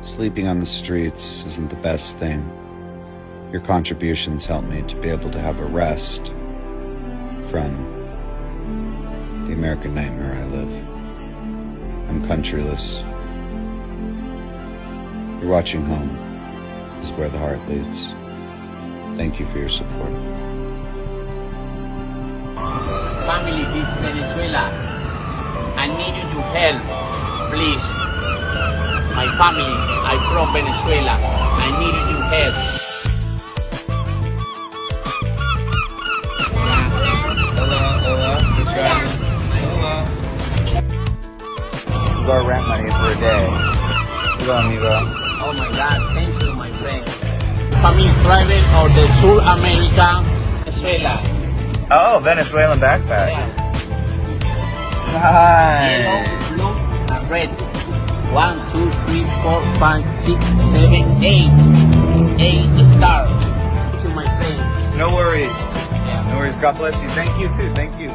Sleeping on the streets isn't the best thing. Your contributions help me to be able to have a rest from the American nightmare I live. I'm countryless. You're watching home is where the heart leads. Thank you for your support. Family, this is Venezuela. I need you to help, please. My family, I'm from Venezuela. I need you to help. Hola. This is our rent money for a day. Hello, amigo. Oh my God, thank you, my friend. Family travel or the South America, Venezuela. Oh, Venezuelan backpack. Yellow, Nice. blue, and red. 1, 2, 3, 4, 5, 6, 7, 8. 8 stars. Thank you, my friend. No worries. Yeah. No worries. God bless you. Thank you too. Thank you.